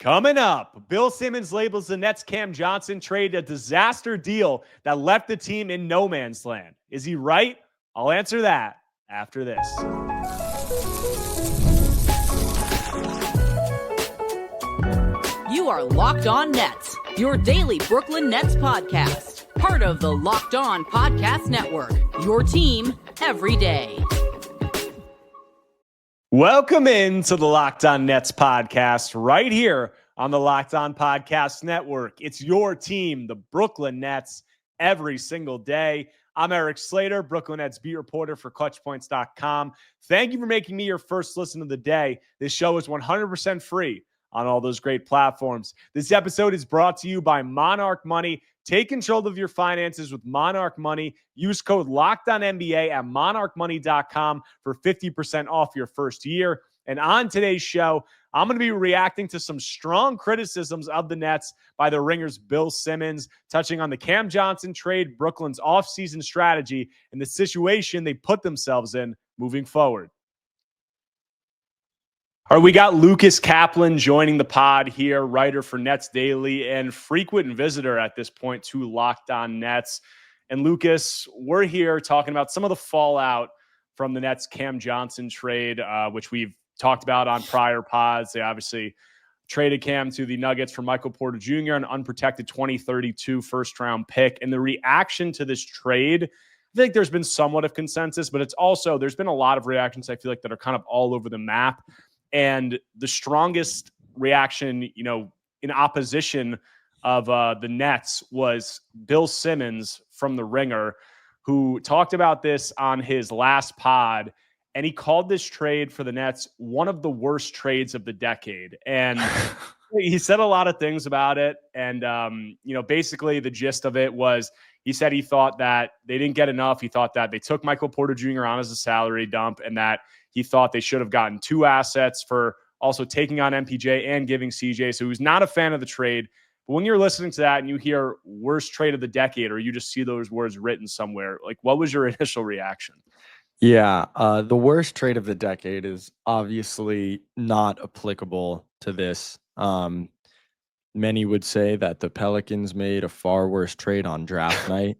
Coming up, Bill Simmons labels the Nets' Cam Johnson trade a disaster deal that left the team in no man's land. Is he right? I'll answer that after this. You are Locked On Nets, your daily Brooklyn Nets podcast. Part of the Locked On Podcast Network, your team every day. Welcome into the Locked On Nets podcast right here on the Locked On Podcast Network. It's your team, the Brooklyn Nets, every single day. I'm Erik, Slater, Brooklyn Nets beat reporter for ClutchPoints.com. Thank you for making me your first listen of the day. This show is 100% free on all those great platforms. This episode is brought to you by Monarch Money. Take control of your finances with Monarch Money. Use code LOCKEDONNBA at monarchmoney.com for 50% off your first year. And on today's show, I'm going to be reacting to some strong criticisms of the Nets by the Ringer's Bill Simmons, touching on the Cam Johnson trade, Brooklyn's offseason strategy, and the situation they put themselves in moving forward. All right, we got Lucas Kaplan joining the pod here, writer for Nets Daily and frequent visitor at this point to Locked On Nets. And Lucas, we're here talking about some of the fallout from the Nets Cam Johnson trade, which we've talked about on prior pods. They obviously traded Cam to the Nuggets for Michael Porter Jr., an unprotected 2032 first-round pick. And the reaction to this trade, I think there's been somewhat of consensus, but it's also, there's been a lot of reactions, I feel like, that are kind of all over the map. And the strongest reaction, in opposition of the Nets was Bill Simmons from the Ringer, who talked about this on his last pod. And he called this trade for the Nets one of the worst trades of the decade. And he said a lot of things about it. And, basically the gist of it was he said he thought that they didn't get enough. He thought that they took Michael Porter Jr. on as a salary dump, and that he thought they should have gotten two assets for also taking on MPJ and giving CJ. So he was not a fan of the trade. But when you're listening to that and you hear worst trade of the decade, or you just see those words written somewhere, like, what was your initial reaction? Yeah, the worst trade of the decade is obviously not applicable to this. Many would say that the Pelicans made a far worse trade on draft night.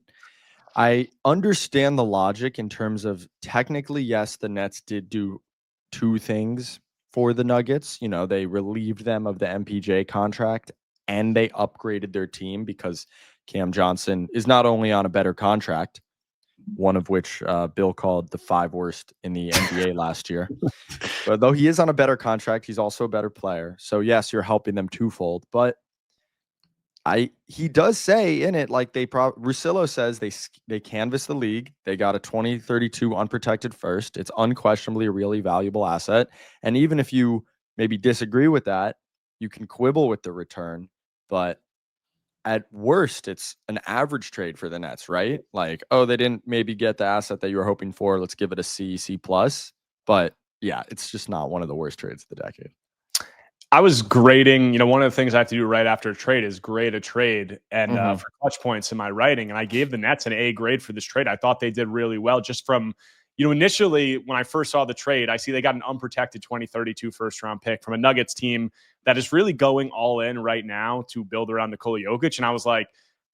I understand the logic in terms of technically, yes, the Nets did do two things for the Nuggets. They relieved them of the MPJ contract and they upgraded their team because Cam Johnson is not only on a better contract, one of which Bill called the 5 worst in the NBA last year. But though he is on a better contract, he's also a better player. So yes, you're helping them twofold. But he does say in it, like Russillo says they canvassed the league. They got a 2032 unprotected first. It's unquestionably a really valuable asset. And even if you maybe disagree with that, you can quibble with the return. But at worst, it's an average trade for the Nets, right? Like, oh, they didn't maybe get the asset that you were hoping for. Let's give it a C+. But yeah, it's just not one of the worst trades of the decade. I was grading, one of the things I have to do right after a trade is grade a trade and for clutch points in my writing. And I gave the Nets an A grade for this trade. I thought they did really well just from, initially when I first saw the trade, I see they got an unprotected 2032 first round pick from a Nuggets team that is really going all in right now to build around Nikola Jokic. And I was like,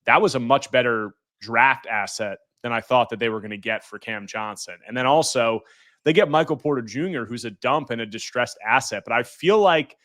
that was a much better draft asset than I thought that they were going to get for Cam Johnson. And then also they get Michael Porter Jr., who's a dump and a distressed asset. But I feel like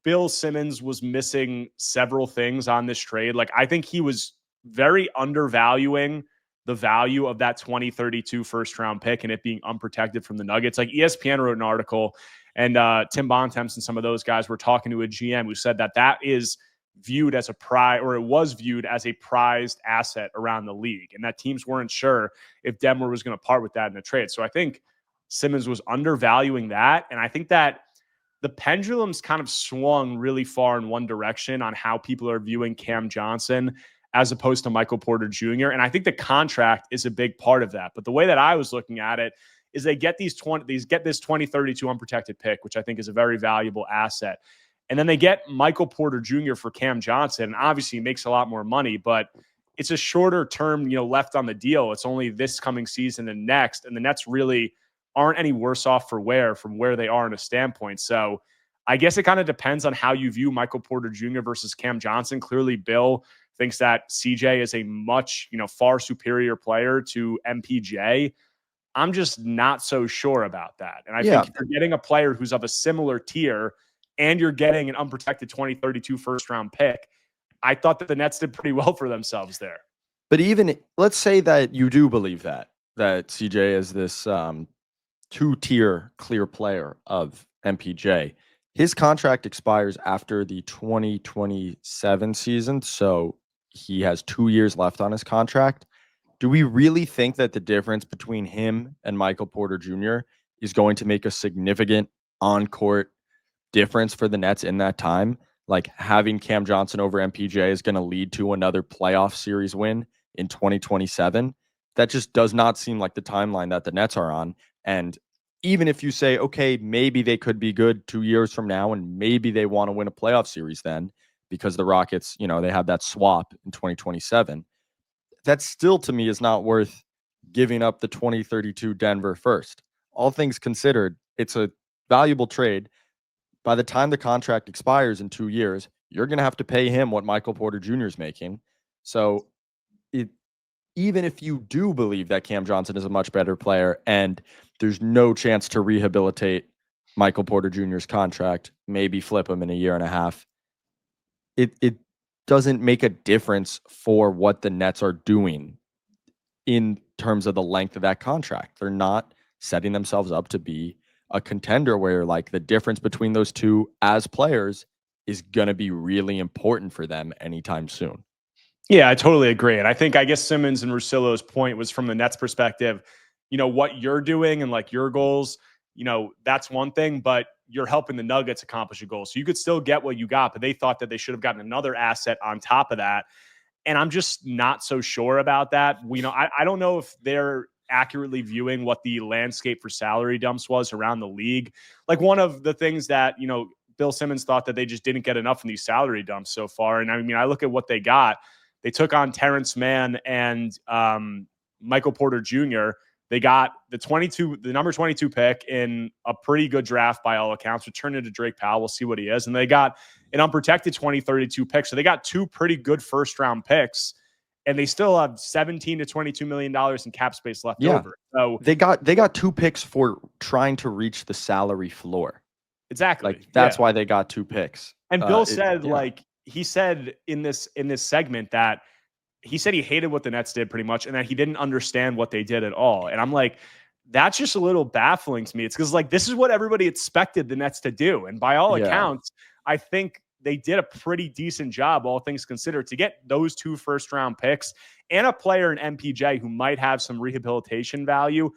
Bill Simmons was missing several things on this trade. Like, I think he was very undervaluing the value of that 2032 first round pick and it being unprotected from the Nuggets. Like, ESPN wrote an article and Tim Bontemps and some of those guys were talking to a GM who said that is viewed as it was viewed as a prized asset around the league, and that teams weren't sure if Denver was going to part with that in the trade. So I think Simmons was undervaluing that. And I think that the pendulum's kind of swung really far in one direction on how people are viewing Cam Johnson as opposed to Michael Porter Jr. And I think the contract is a big part of that. But the way that I was looking at it is they get this 2032 unprotected pick, which I think is a very valuable asset. And then they get Michael Porter Jr. for Cam Johnson. And obviously he makes a lot more money, but it's a shorter term, left on the deal. It's only this coming season and next. And the Nets really aren't any worse off from where they are in a standpoint. So I guess it kind of depends on how you view Michael Porter Jr. versus Cam Johnson. Clearly, Bill thinks that CJ is a much, far superior player to MPJ. I'm just not so sure about that. And I think if you're getting a player who's of a similar tier and you're getting an unprotected 2032 first-round pick, I thought that the Nets did pretty well for themselves there. But even let's say that you do believe that CJ is this two-tier clear player of MPJ. His contract expires after the 2027 season, so he has 2 years left on his contract. Do we really think that the difference between him and Michael Porter Jr. is going to make a significant on-court difference for the Nets in that time? Like having Cam Johnson over MPJ is going to lead to another playoff series win in 2027. That just does not seem like the timeline that the Nets are on. And even if you say, okay, maybe they could be good 2 years from now and maybe they want to win a playoff series then because the Rockets, they have that swap in 2027. That still to me is not worth giving up the 2032 Denver first. All things considered, it's a valuable trade. By the time the contract expires in 2 years, you're going to have to pay him what Michael Porter Jr. is making. So even if you do believe that Cam Johnson is a much better player and there's no chance to rehabilitate Michael Porter Jr.'s contract, maybe flip him in a year and a half, it doesn't make a difference for what the Nets are doing in terms of the length of that contract. They're not setting themselves up to be a contender where like the difference between those two as players is going to be really important for them anytime soon. Yeah, I totally agree. And I guess Simmons and Russillo's point was from the Nets perspective, what you're doing and like your goals, that's one thing, but you're helping the Nuggets accomplish a goal. So you could still get what you got, but they thought that they should have gotten another asset on top of that. And I'm just not so sure about that. I don't know if they're accurately viewing what the landscape for salary dumps was around the league. Like one of the things that, Bill Simmons thought that they just didn't get enough in these salary dumps so far. And I look at what they got. They took on Terrence Mann and Michael Porter Jr. They got the number 22 pick in a pretty good draft by all accounts, which turned into Drake Powell. We'll see what he is. And they got an unprotected 2032 pick. So they got two pretty good first round picks, and they still have $17 to $22 million in cap space left over. So they got 2 picks for trying to reach the salary floor. Exactly. Like that's why they got 2 picks. And Bill said, he said in this segment that he said he hated what the Nets did pretty much and that he didn't understand what they did at all. And I'm like, that's just a little baffling to me. It's because like this is what everybody expected the Nets to do. And by all accounts, I think they did a pretty decent job, all things considered, to get those 2 first-round picks and a player in MPJ who might have some rehabilitation value.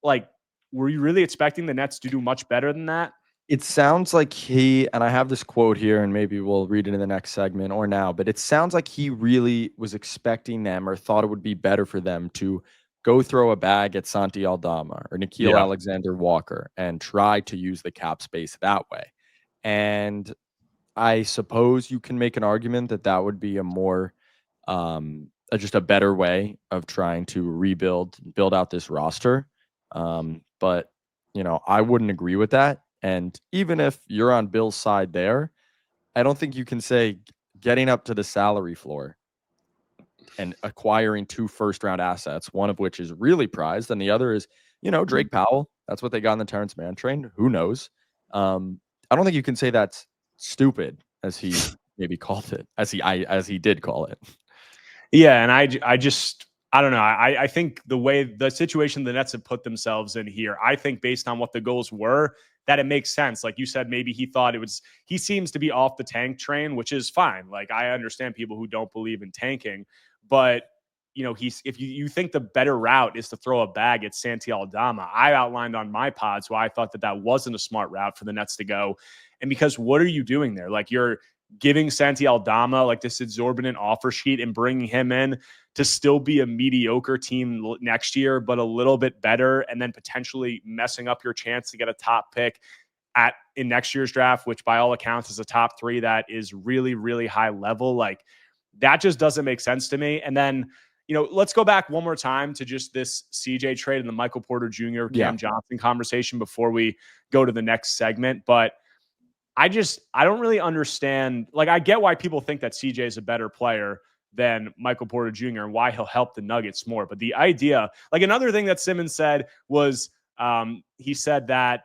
Like, were you really expecting the Nets to do much better than that? It sounds like and I have this quote here, and maybe we'll read it in the next segment or now, but it sounds like he really was expecting them or thought it would be better for them to go throw a bag at Santi Aldama or Nickeil Alexander-Walker and try to use the cap space that way. And I suppose you can make an argument that that would be a more just a better way of trying to build out this roster. But, I wouldn't agree with that. And even if you're on Bill's side there, I don't think you can say getting up to the salary floor and acquiring 2 first-round assets, one of which is really prized, and the other is, Drake Powell. That's what they got in the Terrence Mann train. Who knows? I don't think you can say that's stupid, as he maybe called it, as he did call it. Yeah, and I don't know. I think the situation the Nets have put themselves in here, I think based on what the goals were, that it makes sense. Like you said, maybe he seems to be off the tank train, which is fine. Like I understand people who don't believe in tanking, but if you think the better route is to throw a bag at Santi Aldama, I outlined on my pods why I thought that wasn't a smart route for the Nets to go. And because what are you doing there? Like you're giving Santi Aldama like this exorbitant offer sheet and bringing him in to still be a mediocre team next year, but a little bit better, and then potentially messing up your chance to get a top pick in next year's draft, which by all accounts is a top 3 that is really, really high level. Like that just doesn't make sense to me. And then, let's go back one more time to just this CJ trade and the Michael Porter Jr. Cam Johnson conversation before we go to the next segment. But I don't really understand. Like, I get why people think that CJ is a better player than Michael Porter Jr. and why he'll help the Nuggets more. But the idea, like another thing that Simmons said was, he said that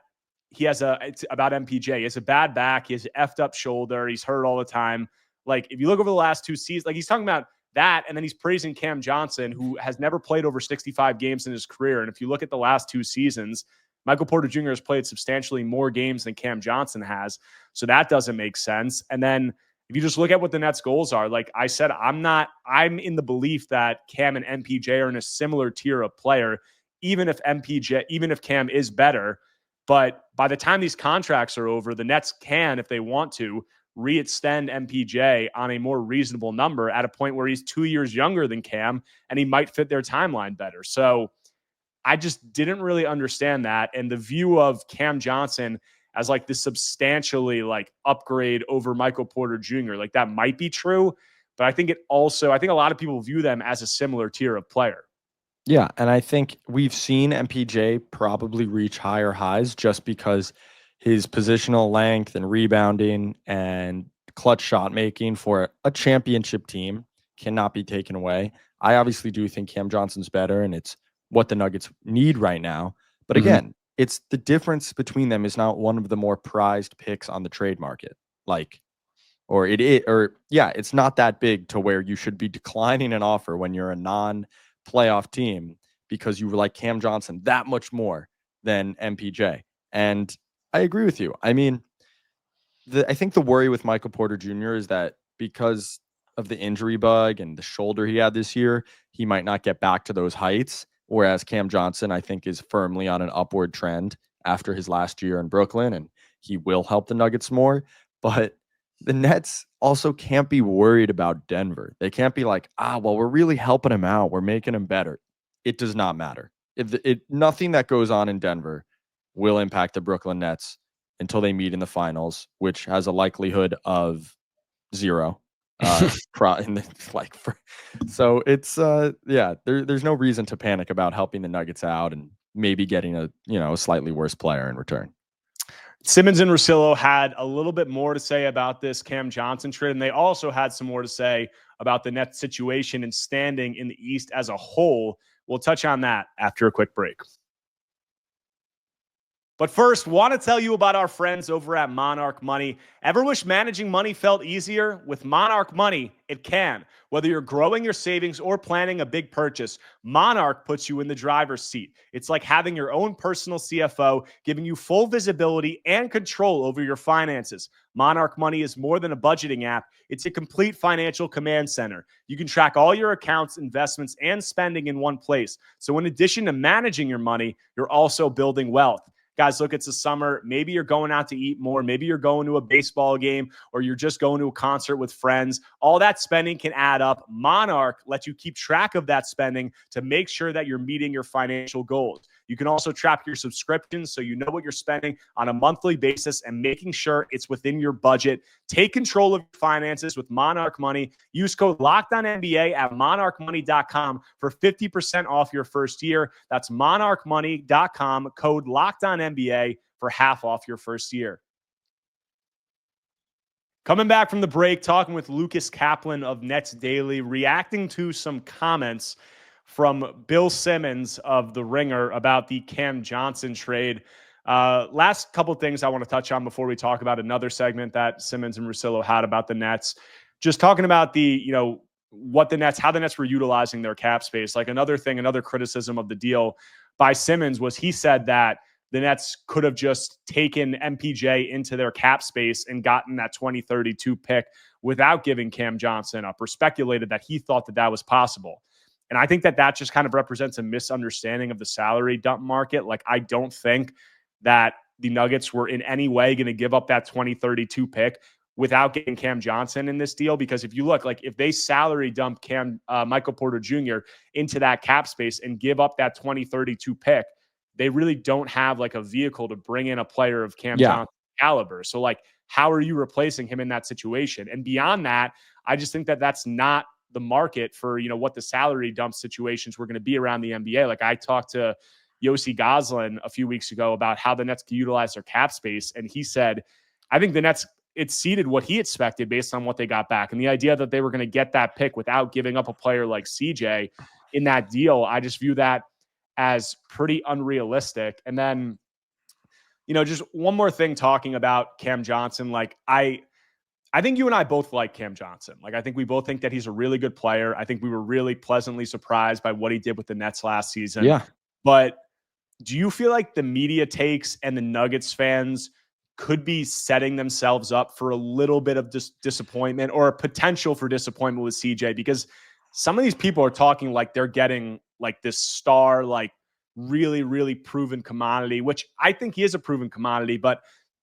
it's about MPJ. He has a bad back. He has an effed up shoulder. He's hurt all the time. Like, if you look over the last 2 seasons, like he's talking about that, and then he's praising Cam Johnson, who has never played over 65 games in his career. And if you look at the last 2 seasons, Michael Porter Jr. has played substantially more games than Cam Johnson has. So that doesn't make sense. And then if you just look at what the Nets' goals are, like I said, I'm in the belief that Cam and MPJ are in a similar tier of player, even if Cam is better. But by the time these contracts are over, the Nets can, if they want to, re-extend MPJ on a more reasonable number at a point where he's 2 years younger than Cam and he might fit their timeline better. So I just didn't really understand that. And the view of Cam Johnson as like this substantially like upgrade over Michael Porter Jr., like that might be true, but I think a lot of people view them as a similar tier of player. Yeah, and I think we've seen MPJ probably reach higher highs just because his positional length and rebounding and clutch shot making for a championship team cannot be taken away. I obviously do think Cam Johnson's better, and it's what the Nuggets need right now. But again, it's the difference between them is not one of the more prized picks on the trade market. It's not that big to where you should be declining an offer when you're a non-playoff team because you like Cam Johnson that much more than MPJ. And I agree with you. I mean, I think the worry with Michael Porter Jr. is that because of the injury bug and the shoulder he had this year, he might not get back to those heights. Whereas Cam Johnson, I think, is firmly on an upward trend after his last year in Brooklyn, and he will help the Nuggets more. But the Nets also can't be worried about Denver. They can't be like, we're really helping him out. We're making him better. It does not matter. Nothing that goes on in Denver will impact the Brooklyn Nets until they meet in the finals, which has a likelihood of 0. So it's there's no reason to panic about helping the Nuggets out and maybe getting a slightly worse player in return. Simmons and Russillo had a little bit more to say about this Cam Johnson trade, and they also had some more to say about the Nets situation and standing in the East as a whole. We'll touch on that after a quick break. But first, want to tell you about our friends over at Monarch Money. Ever wish managing money felt easier? With Monarch Money, it can. Whether you're growing your savings or planning a big purchase, Monarch puts you in the driver's seat. It's like having your own personal CFO, giving you full visibility and control over your finances. Monarch Money is more than a budgeting app. It's a complete financial command center. You can track all your accounts, investments, and spending in one place. So in addition to managing your money, you're also building wealth. Guys, look, it's the summer. Maybe you're going out to eat more. Maybe you're going to a baseball game or you're just going to a concert with friends. All that spending can add up. Monarch lets you keep track of that spending to make sure that you're meeting your financial goals. You can also track your subscriptions so you know what you're spending on a monthly basis and making sure it's within your budget. Take control of your finances with Monarch Money. Use code LOCKEDONNBA at monarchmoney.com for 50% off your first year. That's monarchmoney.com, code LOCKEDONNBA for half off your first year. Coming back from the break, talking with Lucas Kaplan of Nets Daily, reacting to some comments from Bill Simmons of The Ringer about the Cam Johnson trade. Last couple of things I want to touch on before we talk about another segment that Simmons and Russillo had about the Nets. Just talking about how the Nets were utilizing their cap space. Like another criticism of the deal by Simmons was he said that the Nets could have just taken MPJ into their cap space and gotten that 2032 pick without giving Cam Johnson up, or speculated that he thought that was possible. And I think that just kind of represents a misunderstanding of the salary dump market. Like, I don't think that the Nuggets were in any way going to give up that 2032 pick without getting Cam Johnson in this deal. Because if you look, like, if they salary dump Michael Porter Jr. into that cap space and give up that 2032 pick, they really don't have like a vehicle to bring in a player of Cam Johnson caliber. So like, how are you replacing him in that situation? And beyond that, I just think that that's not the market for, what the salary dump situations were going to be around the NBA. Like, I talked to Yossi Goslin a few weeks ago about how the Nets can utilize their cap space. And he said, I think the Nets exceeded what he expected based on what they got back. And the idea that they were going to get that pick without giving up a player like CJ in that deal, I just view that as pretty unrealistic. And then, just one more thing talking about Cam Johnson. Like, I think you and I both like Cam Johnson. Like, I think we both think that he's a really good player. I think we were really pleasantly surprised by what he did with the Nets last season. Yeah. But do you feel like the media takes and the Nuggets fans could be setting themselves up for a little bit of disappointment or a potential for disappointment with CJ? Because some of these people are talking like they're getting like this star, like really, really proven commodity, which I think he is a proven commodity, but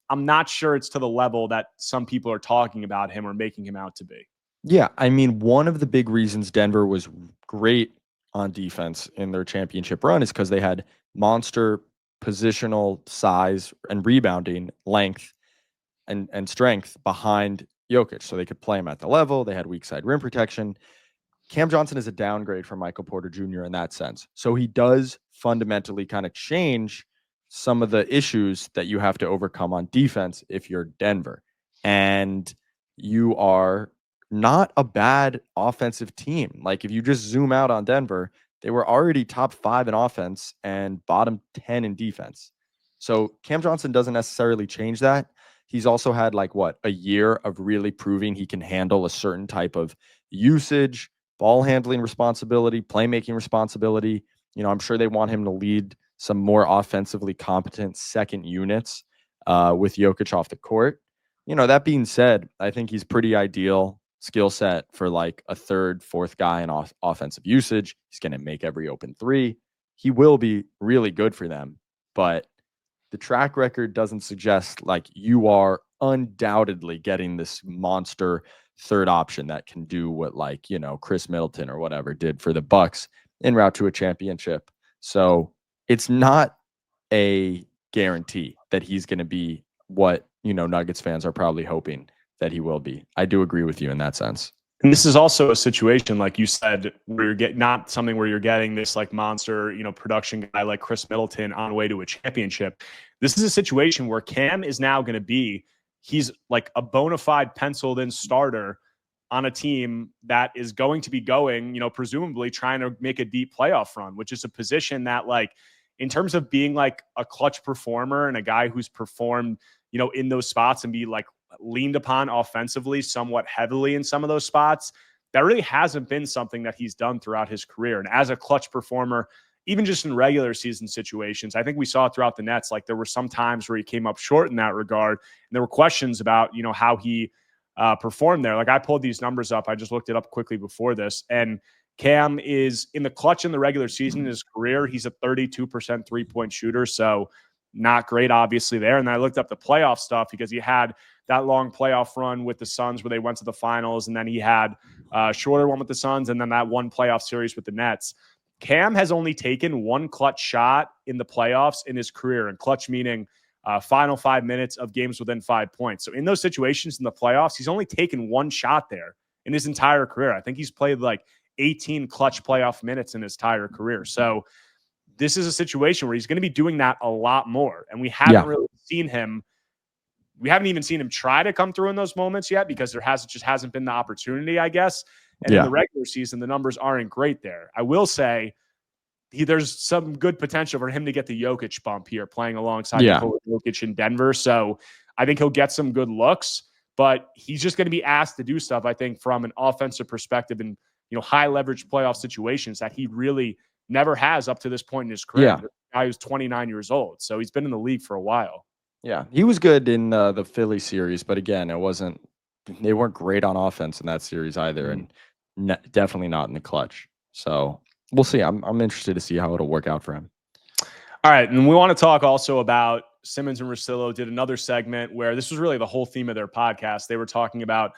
I'm not sure it's to the level that some people are talking about him or making him out to be. Yeah, I mean, one of the big reasons Denver was great on defense in their championship run is because they had monster positional size and rebounding length and strength behind Jokic, so they could play him at the level. They had weak side rim protection. Cam Johnson is a downgrade from Michael Porter Jr. in that sense. So he does fundamentally kind of change some of the issues that you have to overcome on defense if you're Denver. And you are not a bad offensive team. Like, if you just zoom out on Denver, they were already top 5 in offense and bottom 10 in defense. So Cam Johnson doesn't necessarily change that. He's also had a year of really proving he can handle a certain type of usage, ball handling responsibility, playmaking responsibility. I'm sure they want him to lead some more offensively competent second units with Jokic off the court. That being said, I think he's pretty ideal skill set for like a third, fourth guy in offensive usage. He's going to make every open three. He will be really good for them, but the track record doesn't suggest like you are undoubtedly getting this monster third option that can do what Chris Middleton or whatever did for the Bucks en route to a championship. So it's not a guarantee that he's going to be what, Nuggets fans are probably hoping that he will be. I do agree with you in that sense. And this is also a situation, like you said, where you're not something where you're getting this like monster, production guy like Chris Middleton on the way to a championship. This is a situation where Cam is now going to be, he's like a bona fide penciled in starter on a team that is going to be going, presumably trying to make a deep playoff run, which is a position that in terms of being like a clutch performer and a guy who's performed, in those spots and be leaned upon offensively somewhat heavily in some of those spots, that really hasn't been something that he's done throughout his career. And as a clutch performer, even just in regular season situations, I think we saw throughout the Nets, there were some times where he came up short in that regard. And there were questions about, how he performed there. I pulled these numbers up. I just looked it up quickly before this. And Cam is in the clutch in the regular season in his career. He's a 32% 3-point shooter. So not great, obviously, there. And I looked up the playoff stuff because he had that long playoff run with the Suns where they went to the finals. And then he had a shorter one with the Suns and then that one playoff series with the Nets. Cam has only taken one clutch shot in the playoffs in his career. And clutch meaning final 5 minutes of games within 5 points. So in those situations in the playoffs, he's only taken one shot there in his entire career. I think he's played 18 clutch playoff minutes in his entire career. So this is a situation where he's going to be doing that a lot more. And we haven't really seen him. We haven't even seen him try to come through in those moments yet because there hasn't been the opportunity, I guess. And in the regular season, the numbers aren't great there. I will say there's some good potential for him to get the Jokic bump here playing alongside Jokic in Denver. So I think he'll get some good looks, but he's just going to be asked to do stuff, I think, from an offensive perspective in high leverage playoff situations that he really never has up to this point in his career. Yeah. The guy who's 29 years old. So he's been in the league for a while. Yeah. He was good in the Philly series, but again, they weren't great on offense in that series either. And definitely not in the clutch. So we'll see. I'm interested to see how it'll work out for him. All right. And we want to talk also about Simmons and Russillo did another segment where this was really the whole theme of their podcast. They were talking about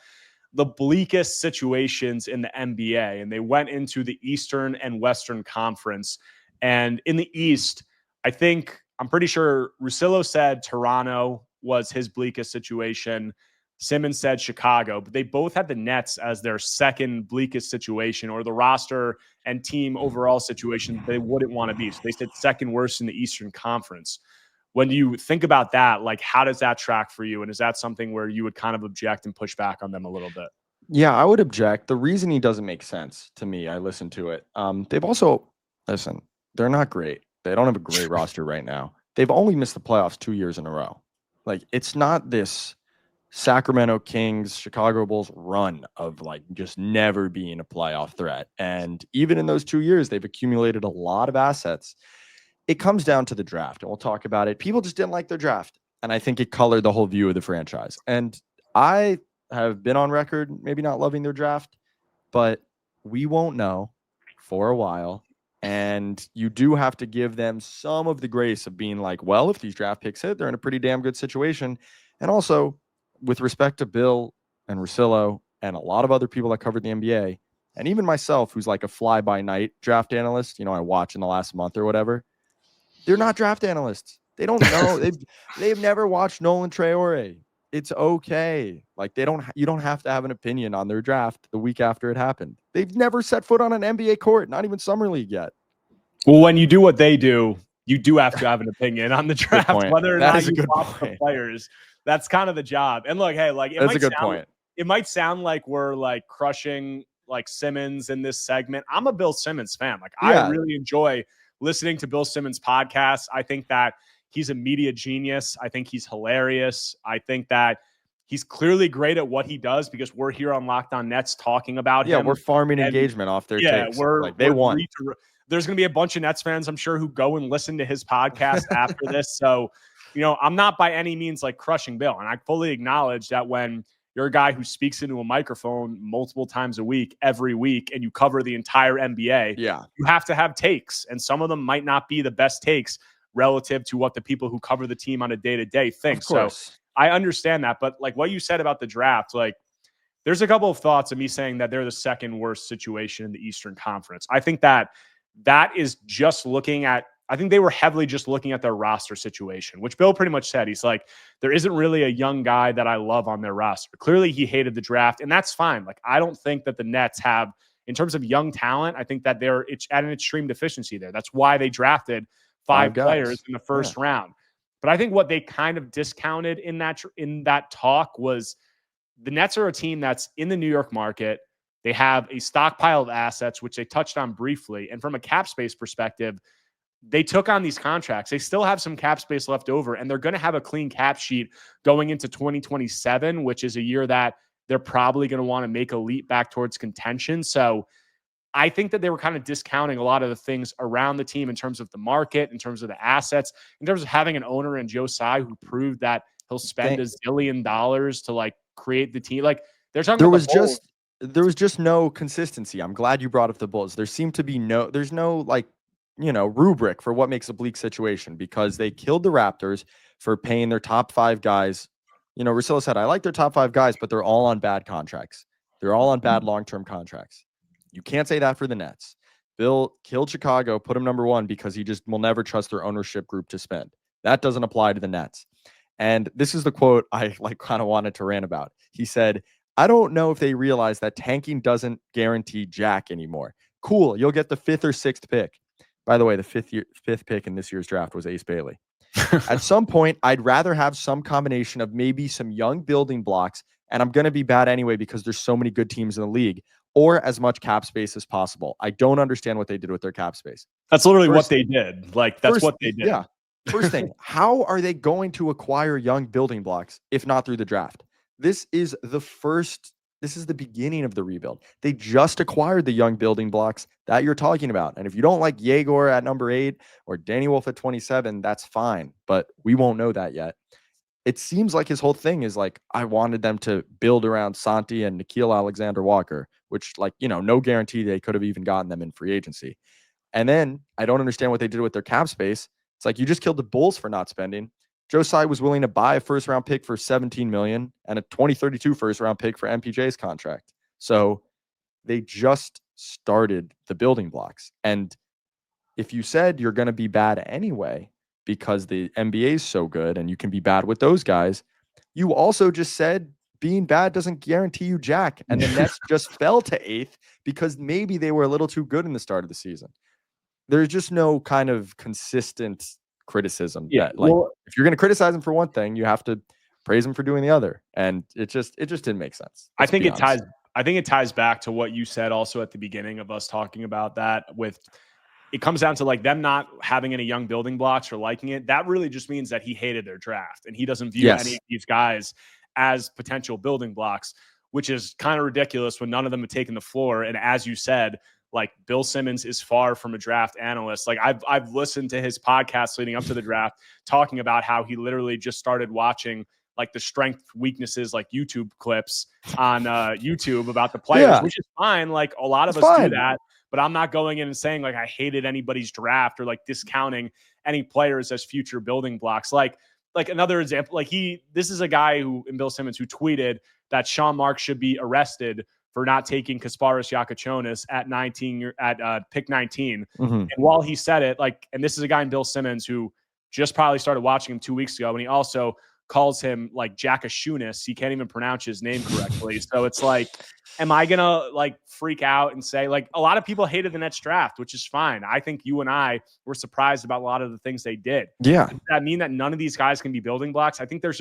the bleakest situations in the NBA, and they went into the Eastern and Western Conference. And in the East, I'm pretty sure Russillo said Toronto was his bleakest situation. Simmons said Chicago, but they both had the Nets as their second bleakest situation, or the roster and team overall situation they wouldn't want to be. So they said second worst in the Eastern Conference. when you think about that, like, how does that track for you? And is that something where you would kind of object and push back on them a little bit? Yeah, I would object. The reasoning doesn't make sense to me. I listened to it. They've also, listen, they're not great. They don't have a great roster right now. They've only missed the playoffs 2 years in a row. Like, it's not this Sacramento Kings, Chicago Bulls run of like just never being a playoff threat. And even in those 2 years, they've accumulated a lot of assets. It comes down to the draft, and we'll talk about it. People just didn't like their draft. And I think it colored the whole view of the franchise. And I have been on record, maybe not loving their draft, but we won't know for a while. And you do have to give them some of the grace of being like, well, if these draft picks hit, they're in a pretty damn good situation. And also, with respect to Bill and Russillo and a lot of other people that covered the NBA, and even myself, who's like a fly-by-night draft analyst, I watch in the last month or whatever, they're not draft analysts. They don't know. they've never watched Nolan Traore. It's okay. Like, you don't have to have an opinion on their draft the week after it happened. They've never set foot on an NBA court, not even summer league yet. Well, when you do what they do, you do have to have an opinion on the draft, whether or not you watch the players. That's kind of the job. And look, hey, like, that's a good point. It might sound like we're like crushing like Simmons in this segment. I'm a Bill Simmons fan. Like, I really enjoy listening to Bill Simmons podcasts. I think that he's a media genius. I think he's hilarious. I think that he's clearly great at what he does because we're here on Locked On Nets talking about him. Yeah, we're farming engagement off their takes. They won. There's going to be a bunch of Nets fans, I'm sure, who go and listen to his podcast after this. So, I'm not by any means like crushing Bill. And I fully acknowledge that when you're a guy who speaks into a microphone multiple times a week, every week, and you cover the entire NBA, you have to have takes. And some of them might not be the best takes relative to what the people who cover the team on a day-to-day think. So I understand that. But like what you said about the draft, like, there's a couple of thoughts of me saying that they're the second worst situation in the Eastern Conference. I think that is just looking at, I think they were heavily just looking at their roster situation, which Bill pretty much said. He's like, there isn't really a young guy that I love on their roster. Clearly he hated the draft, and that's fine. Like, I don't think that the Nets have, in terms of young talent, I think that it's at an extreme deficiency there. That's why they drafted five players in the first round. But I think what they kind of discounted in that talk was the Nets are a team that's in the New York market. They have a stockpile of assets, which they touched on briefly. And from a cap space perspective, they took on these contracts. They still have some cap space left over, and they're going to have a clean cap sheet going into 2027, which is a year that they're probably going to want to make a leap back towards contention. So I think that they were kind of discounting a lot of the things around the team in terms of the market, in terms of the assets, in terms of having an owner in Joe Tsai who proved that he'll spend $1 zillion to like create the team. Like, they're talking about there was just no consistency. I'm glad you brought up the Bulls. There seemed to be there's no like, rubric for what makes a bleak situation, because they killed the Raptors for paying their top 5 guys. Russillo said, I like their top 5 guys, but they're all on bad contracts. They're all on bad long-term contracts. You can't say that for the Nets. Bill killed Chicago, put him number 1 because he just will never trust their ownership group to spend. That doesn't apply to the Nets. And this is the quote I kind of wanted to rant about. He said, I don't know if they realize that tanking doesn't guarantee jack anymore. Cool, you'll get the 5th or 6th pick. By the way, the 5th pick in this year's draft was Ace Bailey. At some point, I'd rather have some combination of maybe some young building blocks, and I'm going to be bad anyway because there's so many good teams in the league, or as much cap space as possible. I don't understand what they did with their cap space. That's literally what they did. Like, that's what they did. Yeah. First thing, how are they going to acquire young building blocks if not through the draft? This is the beginning of the rebuild. They just acquired the young building blocks that you're talking about. And if you don't like Yegor at number 8 or Danny Wolf at 27, that's fine. But we won't know that yet. It seems like his whole thing is like, I wanted them to build around Santi and Nickeil Alexander-Walker, which, like, no guarantee they could have even gotten them in free agency. And then I don't understand what they did with their cap space. It's like, you just killed the Bulls for not spending. Joe Tsai was willing to buy a first-round pick for $17 million and a 2032 first-round pick for MPJ's contract. So they just started the building blocks. And if you said you're going to be bad anyway because the NBA is so good and you can be bad with those guys, you also just said being bad doesn't guarantee you jack. And the Nets just fell to 8th because maybe they were a little too good in the start of the season. There's just no kind of consistent criticism. Yeah, That, like, if you're going to criticize him for one thing, you have to praise him for doing the other. And it just didn't make sense. I think it ties back to what you said also at the beginning of us talking about that. With it comes down to like them not having any young building blocks or liking it. That really just means that he hated their draft and he doesn't view any of these guys as potential building blocks, which is kind of ridiculous when none of them have taken the floor. And as you said, like, Bill Simmons is far from a draft analyst. Like, I've listened to his podcast leading up to the draft talking about how he literally just started watching like the strength weaknesses, like YouTube clips on YouTube about the players, which is fine. Like, a lot of us do that, but I'm not going in and saying like I hated anybody's draft or like discounting any players as future building blocks. Like another example, like this is a guy who, in Bill Simmons, who tweeted that Sean Marks should be arrested for not taking Kasparas Yakachonis at pick 19. And while he said it, like, and this is a guy in Bill Simmons who just probably started watching him 2 weeks ago, and he also calls him like Jakashunis. He can't even pronounce his name correctly. So it's like, am I going to like freak out and say, like, a lot of people hated the Nets draft, which is fine. I think you and I were surprised about a lot of the things they did. Yeah. Does that mean that none of these guys can be building blocks? I think there's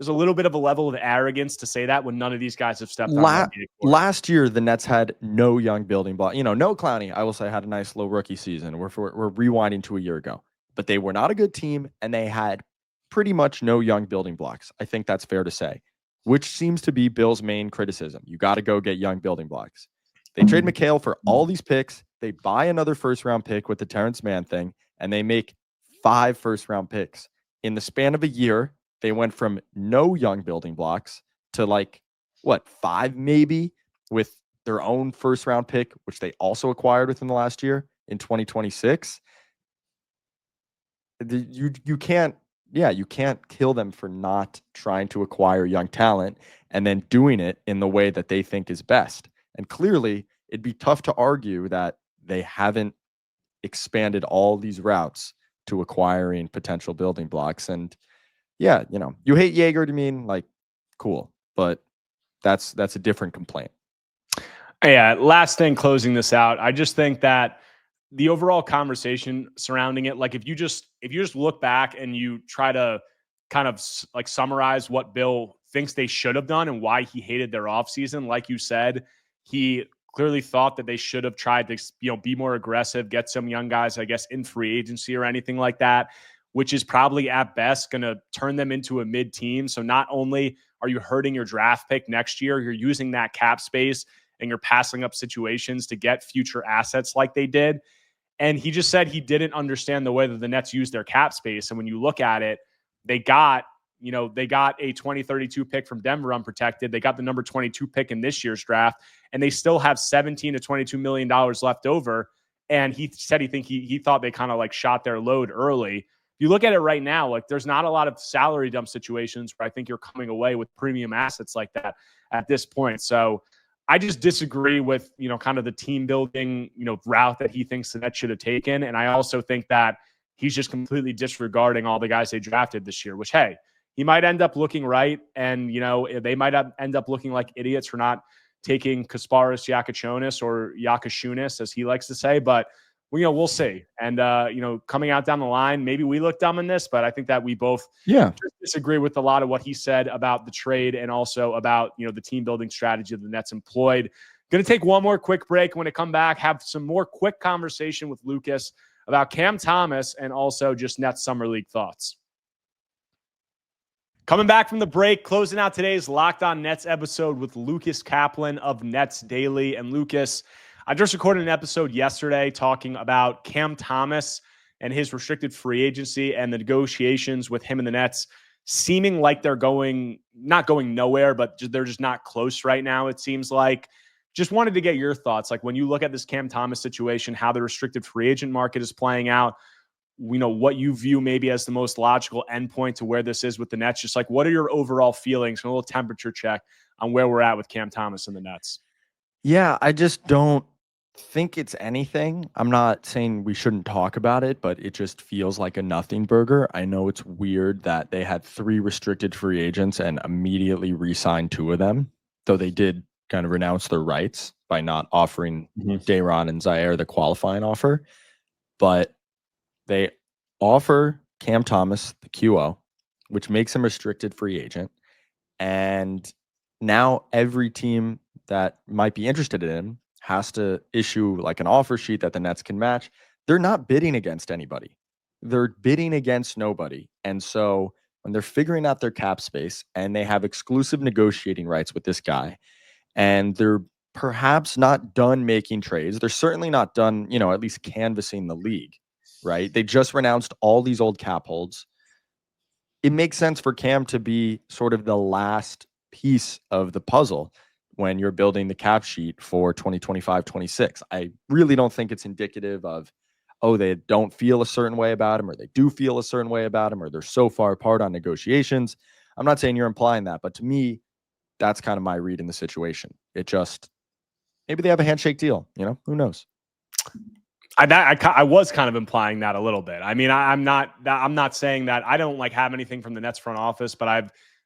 a little bit of a level of arrogance to say that when none of these guys have stepped on. Last year, the Nets had no young building block. You know, no Clowney, I will say, had a nice low rookie season. We're rewinding to a year ago. But they were not a good team, and they had pretty much no young building blocks. I think that's fair to say, which seems to be Bill's main criticism. You got to go get young building blocks. They trade McHale for all these picks. They buy another first-round pick with the Terrence Mann thing, and they make 5 first-round picks. In the span of a year, they went from no young building blocks to like, 5 maybe, with their own first-round pick, which they also acquired within the last year in 2026. You can't kill them for not trying to acquire young talent and then doing it in the way that they think is best. And clearly, it'd be tough to argue that they haven't expanded all these routes to acquiring potential building blocks. And yeah, you know, you hate Jaeger to mean like, cool, but that's a different complaint. Yeah. Last thing, closing this out, I just think that the overall conversation surrounding it, like if you just look back and you try to kind of like summarize what Bill thinks they should have done and why he hated their offseason, like you said, he clearly thought that they should have tried to, be more aggressive, get some young guys, I guess, in free agency or anything like that, which is probably at best going to turn them into a mid team. So not only are you hurting your draft pick next year, you're using that cap space and you're passing up situations to get future assets like they did. And he just said he didn't understand the way that the Nets use their cap space. And when you look at it, they got a 2032 pick from Denver unprotected. They got the number 22 pick in this year's draft, and they still have $17 to $22 million left over. And he said he thought they kind of like shot their load early. If you look at it right now, like there's not a lot of salary dump situations where I think you're coming away with premium assets like that at this point. So I just disagree with, kind of the team building, route that he thinks the Nets should have taken. And I also think that he's just completely disregarding all the guys they drafted this year, which, hey, he might end up looking right. And, they might end up looking like idiots for not taking Kasparas Yakachonis or Yakashunis, as he likes to say. But, we'll see. And, coming out down the line, maybe we look dumb in this, but I think that we both just disagree with a lot of what he said about the trade and also about, the team building strategy the Nets employed. Going to take one more quick break. When I come back, have some more quick conversation with Lucas about Cam Thomas and also just Nets Summer League thoughts. Coming back from the break, closing out today's Locked On Nets episode with Lucas Kaplan of Nets Daily. And Lucas, I just recorded an episode yesterday talking about Cam Thomas and his restricted free agency and the negotiations with him and the Nets seeming like they're not going nowhere, but they're just not close right now, it seems like. Just wanted to get your thoughts. Like when you look at this Cam Thomas situation, how the restricted free agent market is playing out, what you view maybe as the most logical endpoint to where this is with the Nets. Just like, what are your overall feelings, a little temperature check on where we're at with Cam Thomas and the Nets? Yeah, I just don't think it's anything. I'm not saying we shouldn't talk about it, but it just feels like a nothing burger. I know it's weird that they had 3 restricted free agents and immediately re-signed 2 of them, though they did kind of renounce their rights by not offering Day'Ron and Zaire the qualifying offer. But they offer Cam Thomas the QO, which makes him restricted free agent. And now every team that might be interested in him has to issue like an offer sheet that the Nets can match. They're not bidding against anybody. They're bidding against nobody. And so when they're figuring out their cap space and they have exclusive negotiating rights with this guy, and they're perhaps not done making trades, they're certainly not done, at least canvassing the league, right? They just renounced all these old cap holds. It makes sense for Cam to be sort of the last piece of the puzzle when you're building the cap sheet for 2025-26. I really don't think it's indicative of, they don't feel a certain way about him, or they do feel a certain way about him, or they're so far apart on negotiations. I'm not saying you're implying that, but to me, that's kind of my read in the situation. It just, maybe they have a handshake deal, who knows? I was kind of implying that a little bit. I mean, I'm not saying that I don't have anything from the Nets front office, but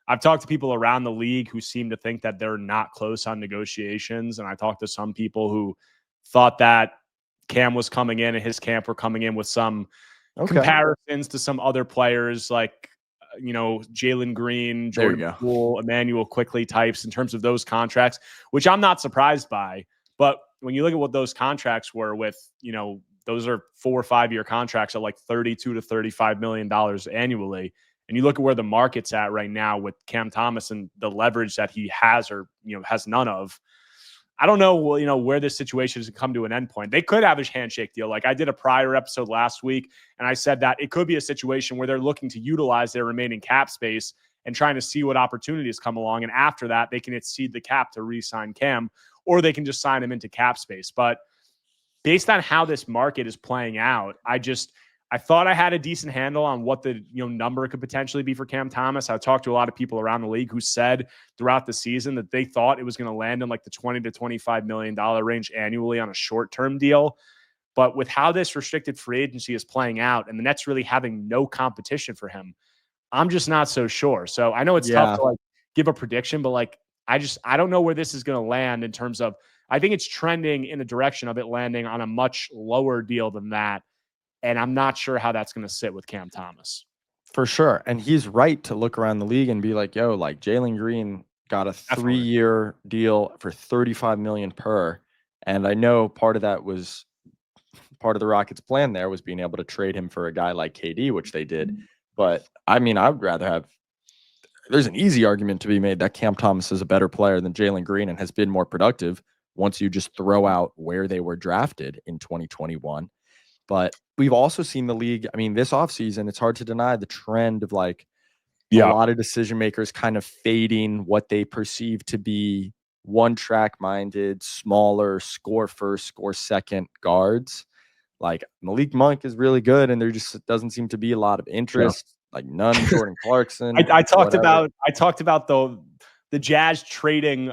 I've talked to people around the league who seem to think that they're not close on negotiations. And I talked to some people who thought that Cam was coming in and his camp were coming in with some comparisons to some other players like, Jalen Green, Jordan Poole, Emmanuel Quickly types in terms of those contracts, which I'm not surprised by. But when you look at what those contracts were with, those are 4 or 5 year contracts at like $32 to $35 million annually. And you look at where the market's at right now with Cam Thomas and the leverage that he has or, has none of. I don't know, where this situation has come to an endpoint. They could have a handshake deal. Like I did a prior episode last week, and I said that it could be a situation where they're looking to utilize their remaining cap space and trying to see what opportunities come along. And after that, they can exceed the cap to re-sign Cam, or they can just sign him into cap space. But based on how this market is playing out, I thought I had a decent handle on what the number could potentially be for Cam Thomas. I talked to a lot of people around the league who said throughout the season that they thought it was going to land in like the $20 to $25 million range annually on a short-term deal. But with how this restricted free agency is playing out and the Nets really having no competition for him, I'm just not so sure. So I know it's tough to give a prediction, but I don't know where this is going to land in terms of, I think it's trending in the direction of it landing on a much lower deal than that. And I'm not sure how that's going to sit with Cam Thomas. For sure. And he's right to look around the league and be like, Jalen Green got a 3-year deal for $35 million per. And I know part of that was part of the Rockets' plan there was being able to trade him for a guy like KD, which they did. But I mean, I would rather there's an easy argument to be made that Cam Thomas is a better player than Jalen Green and has been more productive once you just throw out where they were drafted in 2021. But we've also seen the league. I mean, this offseason, it's hard to deny the trend of a lot of decision makers kind of fading what they perceive to be one-track minded, smaller, score first, score second guards. Like Malik Monk is really good, and there just doesn't seem to be a lot of interest. Like none Jordan Clarkson. I talked about the Jazz trading,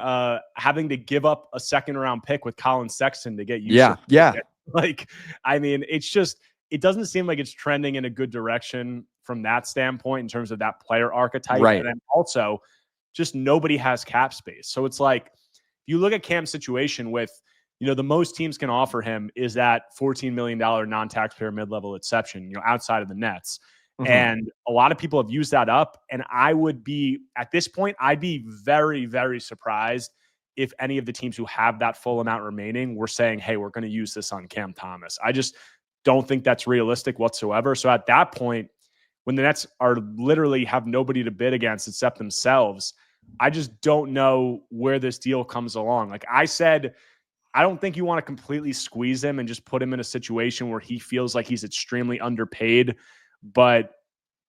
having to give up a second-round pick with Colin Sexton to get Yusuf. Yeah. I mean, it doesn't seem like it's trending in a good direction from that standpoint in terms of that player archetype. Right. And then also just nobody has cap space. So it's like, if you look at Cam's situation with, the most teams can offer him is that $14 million non-taxpayer mid-level exception, outside of the Nets. Mm-hmm. And a lot of people have used that up. And at this point, I'd be very, very surprised if any of the teams who have that full amount remaining were saying, hey, we're going to use this on Cam Thomas. I just don't think that's realistic whatsoever. So at that point, when the Nets are literally have nobody to bid against except themselves, I just don't know where this deal comes along. Like I said, I don't think you want to completely squeeze him and just put him in a situation where he feels like he's extremely underpaid. But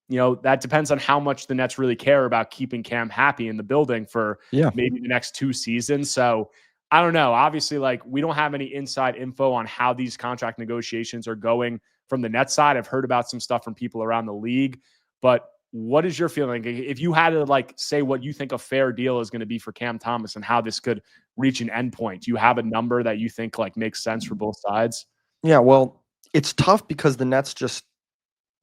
that depends on how much the Nets really care about keeping Cam happy in the building for maybe the next 2 seasons. So I don't know. Obviously, we don't have any inside info on how these contract negotiations are going from the Nets side. I've heard about some stuff from people around the league, but what is your feeling? If you had to say what you think a fair deal is going to be for Cam Thomas and how this could reach an endpoint, do you have a number that you think makes sense for both sides? Yeah, well, it's tough because the Nets just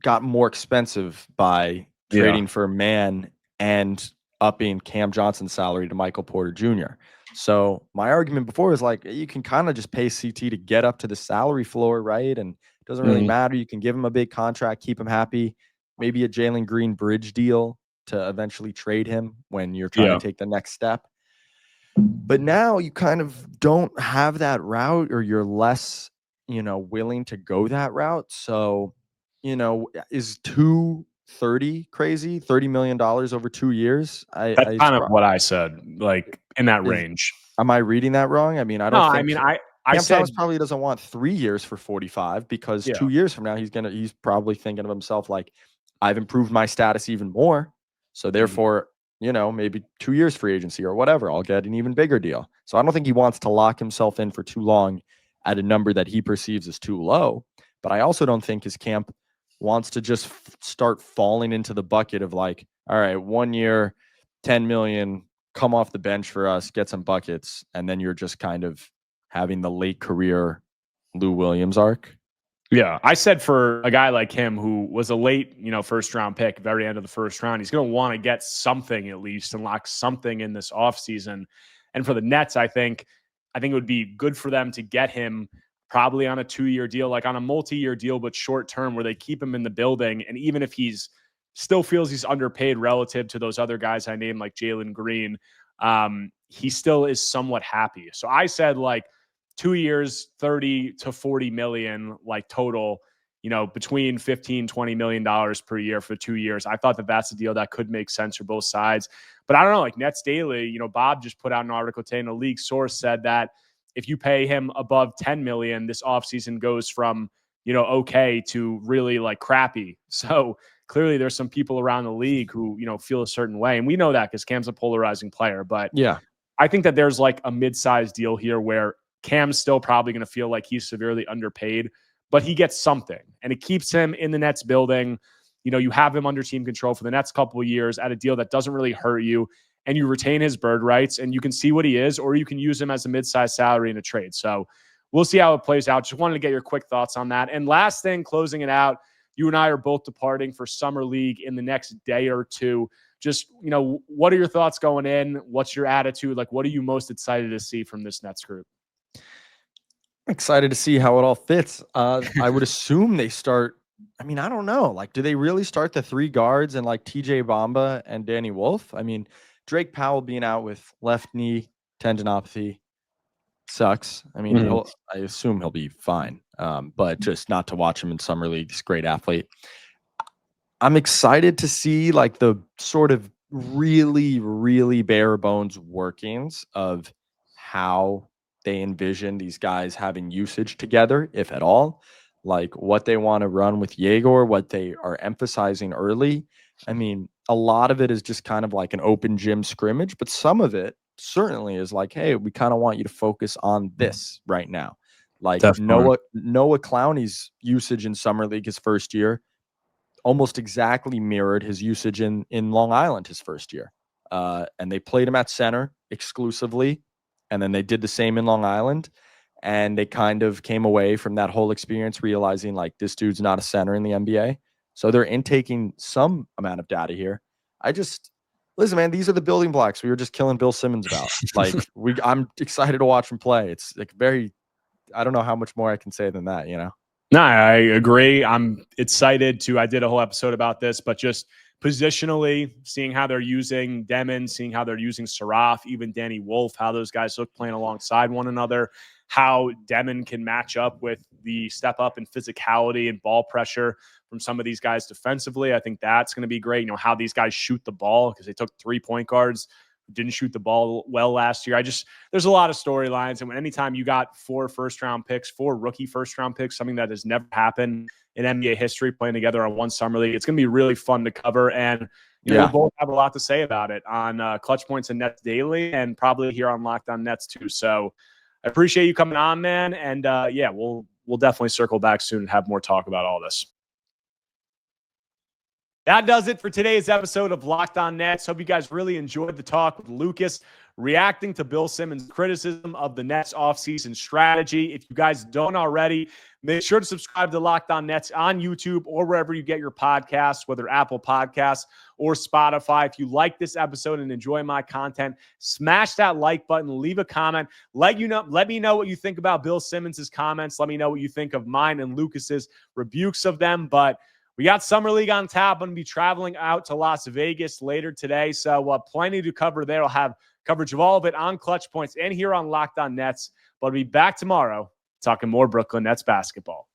got more expensive by trading for a man, and upping Cam Johnson's salary to Michael Porter Jr. So my argument before is like, you can kind of just pay CT to get up to the salary floor, right? And it doesn't really matter. You can give him a big contract, keep him happy, maybe a Jalen Green bridge deal to eventually trade him when you're trying to take the next step. But now you kind of don't have that route, or you're less, willing to go that route. So, is 230 crazy? $30 million over 2 years? That's kind of what I said, like in that range. Am I reading that wrong? I mean, I don't think. I mean, I Cam said Thomas probably doesn't want 3 years for 45, because 2 years from now he's probably thinking of himself like, I've improved my status even more. So therefore, maybe 2 years free agency or whatever, I'll get an even bigger deal. So I don't think he wants to lock himself in for too long at a number that he perceives as too low. But I also don't think his camp wants to just start falling into the bucket of like, all right, 1 year, 10 million, come off the bench for us, get some buckets. And then you're just kind of having the late career Lou Williams arc. Yeah, I said for a guy like him who was a late, first round pick, very end of the first round, he's going to want to get something at least and lock something in this offseason. And for the Nets, I think it would be good for them to get him probably on a 2-year deal, like on a multi-year deal, but short term, where they keep him in the building. And even if he's still feels he's underpaid relative to those other guys I named, like Jalen Green, he still is somewhat happy. So I said like 2 years, 30 to 40 million, like total, between 15, $20 million per year for 2 years. I thought that that's a deal that could make sense for both sides. But I don't know, like Nets Daily, Bob just put out an article today, and a league source said that if you pay him above 10 million, this offseason goes from, okay to really like crappy. So clearly there's some people around the league who, feel a certain way. And we know that because Cam's a polarizing player. But yeah, I think that there's like a mid-sized deal here where Cam's still probably going to feel like he's severely underpaid, but he gets something and it keeps him in the Nets building. You have him under team control for the next couple of years at a deal that doesn't really hurt you, and you retain his bird rights, and you can see what he is, or you can use him as a mid-sized salary in a trade. So we'll see how it plays out. Just wanted to get your quick thoughts on that. And last thing, closing it out, you and I are both departing for Summer League in the next day or two. Just, what are your thoughts going in? What's your attitude? Like, what are you most excited to see from this Nets group? Excited to see how it all fits. I would assume they start. I mean, I don't know. Like, do they really start the 3 guards and like TJ Bamba and Danny Wolf? I mean, Drake Powell being out with left knee tendinopathy sucks. I mean, I assume he'll be fine. But just not to watch him in Summer League. He's a great athlete. I'm excited to see like the sort of really, really bare bones workings of how they envision these guys having usage together, if at all, like what they want to run with Yegor, what they are emphasizing early. I mean, a lot of it is just kind of like an open gym scrimmage, but some of it certainly is like, hey, we kind of want you to focus on this right now. Like Noah Clowney's usage in Summer League his first year almost exactly mirrored his usage in Long Island his first year. And they played him at center exclusively. And then they did the same in Long Island. And they kind of came away from that whole experience realizing like this dude's not a center in the NBA. So they're intaking some amount of data here. Listen, man, these are the building blocks we were just killing Bill Simmons about. Like I'm excited to watch him play. It's like I don't know how much more I can say than that, No, I agree. I'm excited I did a whole episode about this, but just positionally, seeing how they're using Demon, seeing how they're using Saraf, even Danny Wolf, how those guys look playing alongside one another, how Demon can match up with the step up in physicality and ball pressure from some of these guys defensively. I think that's going to be great. How these guys shoot the ball, because they took 3 point guards who didn't shoot the ball well last year. There's a lot of storylines. And anytime you got 4 rookie first round picks, something that has never happened in NBA history, playing together on one Summer League, it's going to be really fun to cover. And we'll both have a lot to say about it on Clutch Points and Nets Daily, and probably here on Locked On Nets too. So I appreciate you coming on, man. And we'll definitely circle back soon and have more talk about all this. That does it for today's episode of Locked On Nets. Hope you guys really enjoyed the talk with Lucas. reacting to Bill Simmons' criticism of the Nets offseason strategy. If you guys don't already, make sure to subscribe to Locked On Nets on YouTube or wherever you get your podcasts, whether Apple Podcasts or Spotify. If you like this episode and enjoy my content, smash that like button, leave a comment. Let me know what you think about Bill Simmons' comments. Let me know what you think of mine and Lucas's rebukes of them. But we got Summer League on tap. I'm going to be traveling out to Las Vegas later today, so plenty to cover there. I'll have coverage of all of it on Clutch Points and here on Locked On Nets. But I'll be back tomorrow talking more Brooklyn Nets basketball.